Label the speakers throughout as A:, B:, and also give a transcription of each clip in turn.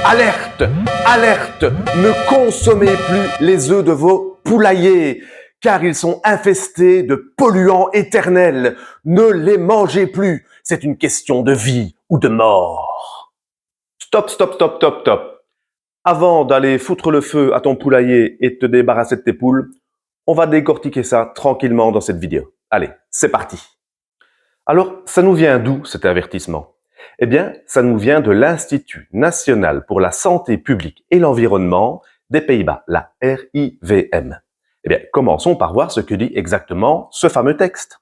A: Alerte! Alerte! Ne consommez plus les œufs de vos poulaillers, car ils sont infestés de polluants éternels. Ne les mangez plus. C'est une question de vie ou de mort. Stop, stop, stop, stop, stop. Avant d'aller foutre le feu à ton poulailler et de te débarrasser de tes poules, on va décortiquer ça tranquillement dans cette vidéo. Allez, c'est parti. Alors, ça nous vient d'où cet avertissement? Eh bien, ça nous vient de l'Institut national pour la santé publique et l'environnement des Pays-Bas, la RIVM. Eh bien, commençons par voir ce que dit exactement ce fameux texte.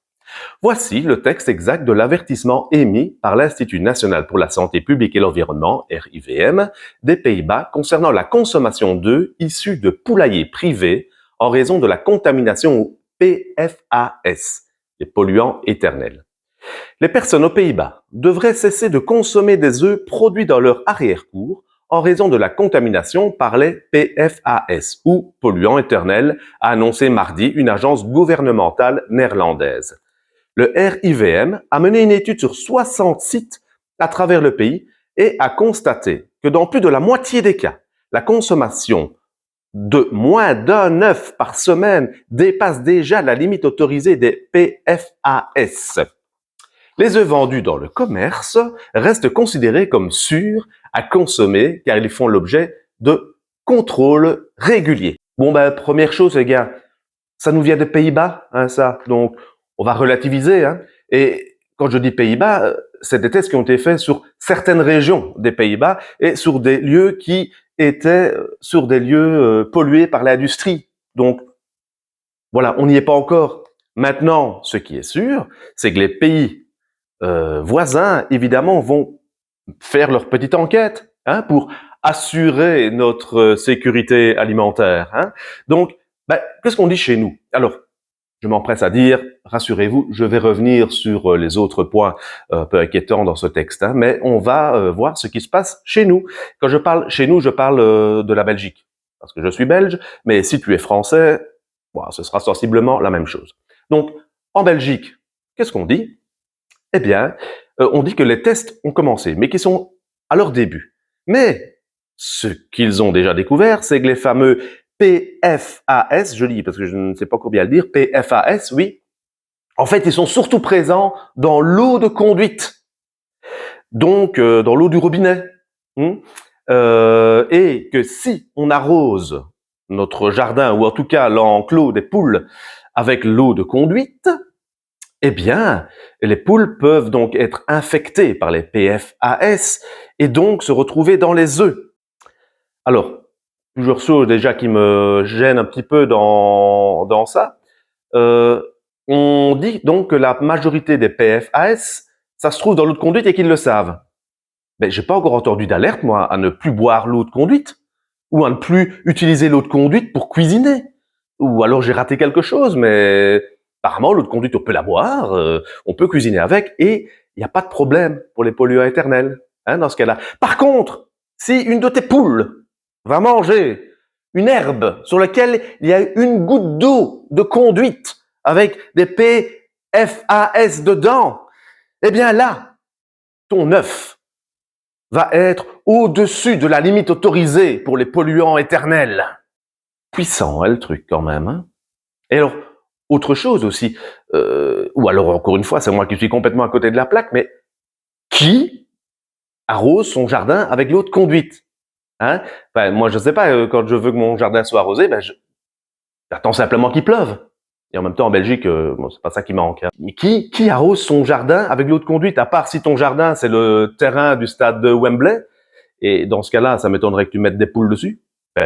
A: Voici le texte exact de l'avertissement émis par l'Institut national pour la santé publique et l'environnement, RIVM, des Pays-Bas concernant la consommation d'œufs issus de poulaillers privés en raison de la contamination au PFAS, les polluants éternels. Les personnes aux Pays-Bas devraient cesser de consommer des œufs produits dans leur arrière-cour en raison de la contamination par les PFAS ou polluants éternels, a annoncé mardi une agence gouvernementale néerlandaise. Le RIVM a mené une étude sur 60 sites à travers le pays et a constaté que dans plus de la moitié des cas, la consommation de moins d'un œuf par semaine dépasse déjà la limite autorisée des PFAS. Les œufs vendus dans le commerce restent considérés comme sûrs à consommer car ils font l'objet de contrôles réguliers. Bon première chose les gars, ça nous vient des Pays-Bas, ça, donc on va relativiser. Et quand je dis Pays-Bas, c'est des tests qui ont été faits sur certaines régions des Pays-Bas et sur des lieux qui étaient sur des lieux pollués par l'industrie. Donc voilà, on n'y est pas encore. Maintenant, ce qui est sûr, c'est que les pays voisins, évidemment, vont faire leur petite enquête pour assurer notre sécurité alimentaire. Donc, qu'est-ce qu'on dit chez nous? Alors, je m'empresse à dire, rassurez-vous, je vais revenir sur les autres points un peu inquiétants dans ce texte, mais on va voir ce qui se passe chez nous. Quand je parle chez nous, je parle de la Belgique, parce que je suis belge, mais si tu es français, ce sera sensiblement la même chose. Donc, en Belgique, qu'est-ce qu'on dit? Eh bien, on dit que les tests ont commencé, mais qu'ils sont à leur début. Mais ce qu'ils ont déjà découvert, c'est que les fameux PFAS, je lis parce que je ne sais pas encore bien le dire, PFAS, oui, en fait, ils sont surtout présents dans l'eau de conduite, donc dans l'eau du robinet. Et que si on arrose notre jardin, ou en tout cas l'enclos des poules, avec l'eau de conduite, eh bien, les poules peuvent donc être infectées par les PFAS et donc se retrouver dans les œufs. Alors, plusieurs choses déjà qui me gênent un petit peu dans ça. On dit donc que la majorité des PFAS, ça se trouve dans l'eau de conduite et qu'ils le savent. Mais j'ai pas encore entendu d'alerte, moi, à ne plus boire l'eau de conduite ou à ne plus utiliser l'eau de conduite pour cuisiner. Ou alors j'ai raté quelque chose, mais apparemment l'eau de conduite on peut la boire, on peut cuisiner avec et il n'y a pas de problème pour les polluants éternels dans ce cas-là. Par contre, si une de tes poules va manger une herbe sur laquelle il y a une goutte d'eau de conduite avec des PFAS dedans, eh bien là, ton œuf va être au-dessus de la limite autorisée pour les polluants éternels. Puissant, le truc quand même. Et alors, autre chose aussi, ou alors encore une fois, c'est moi qui suis complètement à côté de la plaque, mais qui arrose son jardin avec l'eau de conduite? Moi, je sais pas, quand je veux que mon jardin soit arrosé, j'attends simplement qu'il pleuve. Et en même temps, en Belgique, c'est pas ça qui manque. Mais qui arrose son jardin avec l'eau de conduite, à part si ton jardin, c'est le terrain du stade de Wembley? Et dans ce cas-là, ça m'étonnerait que tu mettes des poules dessus.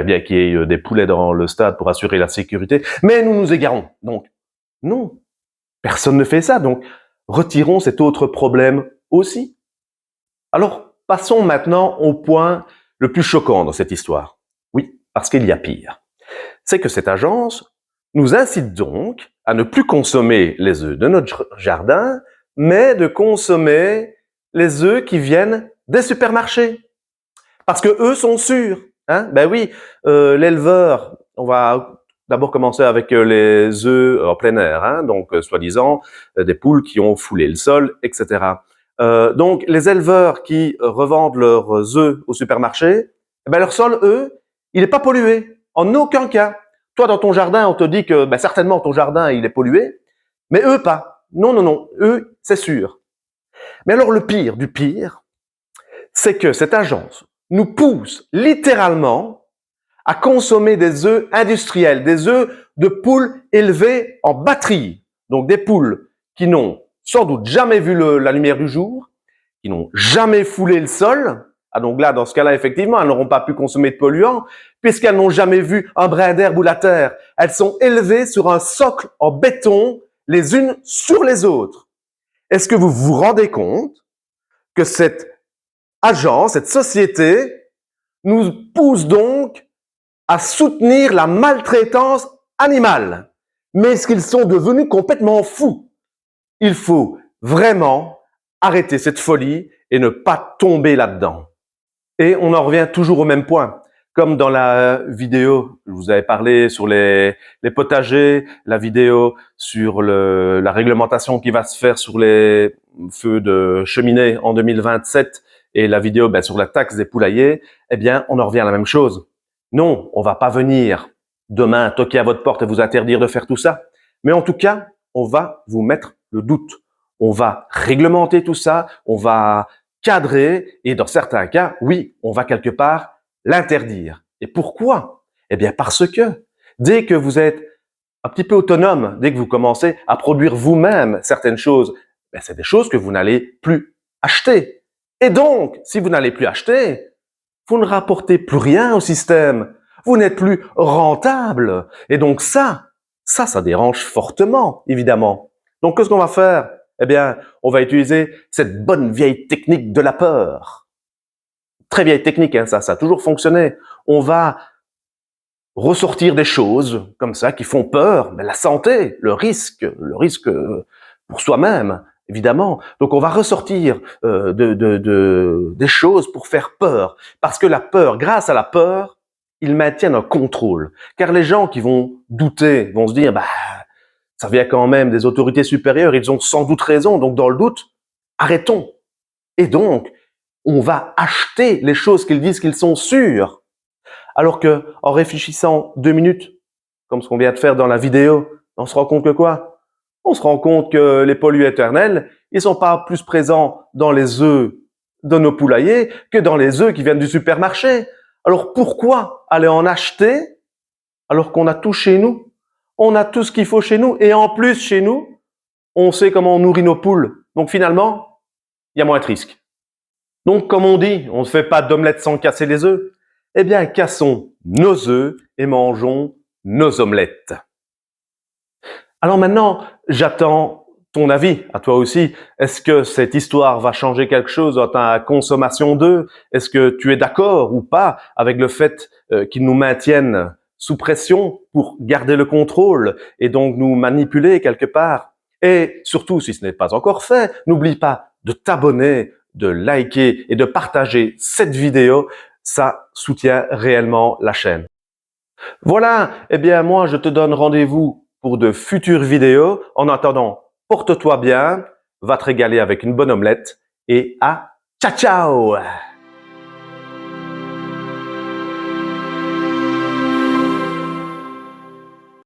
A: Bien qu'il y ait des poulets dans le stade pour assurer la sécurité. Mais nous nous égarons. Donc, non. Personne ne fait ça. Donc, retirons cet autre problème aussi. Alors, passons maintenant au point le plus choquant dans cette histoire. Oui, parce qu'il y a pire. C'est que cette agence nous incite donc à ne plus consommer les œufs de notre jardin, mais de consommer les œufs qui viennent des supermarchés. Parce que eux sont sûrs. Oui, l'éleveur, on va d'abord commencer avec les œufs en plein air, donc soi-disant des poules qui ont foulé le sol, etc. Donc les éleveurs qui revendent leurs œufs au supermarché, Eh ben, leur sol, eux, il n'est pas pollué. En aucun cas. Toi, dans ton jardin, on te dit que ben, certainement ton jardin, il est pollué. Mais eux, pas. Non, non, non. Eux, c'est sûr. Mais alors, le pire du pire, c'est que cette agence nous pousse littéralement à consommer des œufs industriels, des œufs de poules élevées en batterie. Donc des poules qui n'ont sans doute jamais vu la lumière du jour, qui n'ont jamais foulé le sol. Ah donc là, dans ce cas-là, effectivement, elles n'auront pas pu consommer de polluants, puisqu'elles n'ont jamais vu un brin d'herbe ou la terre. Elles sont élevées sur un socle en béton, les unes sur les autres. Est-ce que vous vous rendez compte que cette agence, cette société, nous pousse donc à soutenir la maltraitance animale? Mais est-ce qu'ils sont devenus complètement fous? Il faut vraiment arrêter cette folie et ne pas tomber là-dedans. Et on en revient toujours au même point. Comme dans la vidéo, je vous avais parlé sur les potagers, la vidéo sur la réglementation qui va se faire sur les feux de cheminée en 2027 et la vidéo sur la taxe des poulaillers, eh bien, on en revient à la même chose. Non, on va pas venir demain toquer à votre porte et vous interdire de faire tout ça. Mais en tout cas, on va vous mettre le doute. On va réglementer tout ça, on va cadrer et dans certains cas, oui, on va quelque part l'interdire. Et pourquoi? Eh bien parce que dès que vous êtes un petit peu autonome, dès que vous commencez à produire vous-même certaines choses, c'est des choses que vous n'allez plus acheter. Et donc, si vous n'allez plus acheter, vous ne rapportez plus rien au système. Vous n'êtes plus rentable. Et donc ça dérange fortement, évidemment. Donc, qu'est-ce qu'on va faire? Eh bien, on va utiliser cette bonne vieille technique de la peur. Très vieille technique, hein, ça a toujours fonctionné. On va ressortir des choses comme ça qui font peur, mais la santé, le risque pour soi-même, évidemment. Donc on va ressortir des choses pour faire peur, parce que la peur, grâce à la peur, ils maintiennent un contrôle. Car les gens qui vont douter vont se dire, ça vient quand même des autorités supérieures, ils ont sans doute raison, donc dans le doute, arrêtons. Et donc, on va acheter les choses qu'ils disent qu'ils sont sûrs. Alors que, en réfléchissant 2 minutes, comme ce qu'on vient de faire dans la vidéo, on se rend compte que quoi? On se rend compte que les polluants éternels, ils sont pas plus présents dans les œufs de nos poulaillers que dans les œufs qui viennent du supermarché. Alors pourquoi aller en acheter alors qu'on a tout chez nous? On a tout ce qu'il faut chez nous et en plus chez nous, on sait comment on nourrit nos poules. Donc finalement, il y a moins de risques. Donc comme on dit, on ne fait pas d'omelette sans casser les œufs. Eh bien, cassons nos œufs et mangeons nos omelettes. Alors maintenant, j'attends ton avis, à toi aussi. Est-ce que cette histoire va changer quelque chose dans ta consommation d'œufs? Est-ce que tu es d'accord ou pas avec le fait qu'ils nous maintiennent sous pression pour garder le contrôle et donc nous manipuler quelque part? Et surtout, si ce n'est pas encore fait, n'oublie pas de t'abonner, de liker et de partager cette vidéo. Ça soutient réellement la chaîne. Voilà, eh bien moi je te donne rendez-vous pour de futures vidéos. En attendant, porte-toi bien, va te régaler avec une bonne omelette et à ciao ciao!